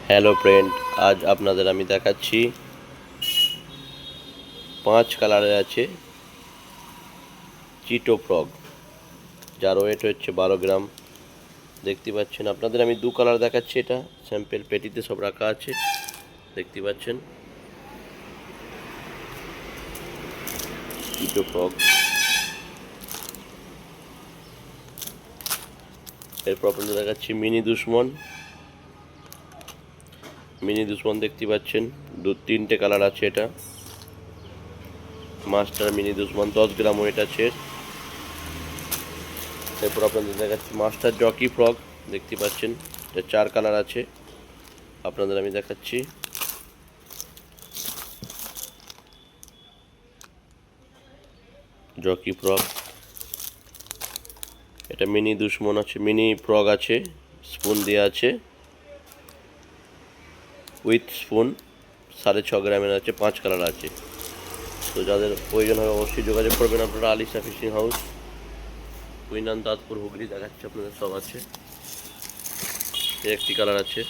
Hello friend, আজ আপনাদের আমি দেখাচ্ছি 5 কালারের আছে চিটো ফ্রগ, যার ওয়েট হচ্ছে 12 গ্রাম। দেখতে পাচ্ছেন আপনাদের আমি 2 কালার দেখাচ্ছি। এটা স্যাম্পেল পেটিতে সব রাখা আছে, দেখতে পাচ্ছেন চিটো ফ্রগ। এরপর আপনাদের দেখাচ্ছি মিনি দুশ্মন। দেখতে পাচ্ছেন 3টে কালার আছে। এটা মাস্টার মিনি দুশ্মন, 10 গ্রাম ওয়েট আছে। এরপর আপনাদের দেখাচ্ছি মাস্টার জকি ফ্রগ, দেখতে পাচ্ছেন এটা 4 কালার আছে। আপনাদের আমি দেখাচ্ছি জকি ফ্রগ। এটা মিনি দুশ্মন আছে, মিনি ফ্রগ আছে, স্পুন দেওয়া আছে, উইথ স্পুন 6.5 গ্রামের আছে, 5 কালার আছে। তো যাদের প্রয়োজন হবে অবশ্যই যোগাযোগ করবেন আপনারা। Alisha fishing house, Kuinan, Dantpur, Hooghly. দেখাচ্ছে আপনাদের সব আছে। একটি কালার আছে।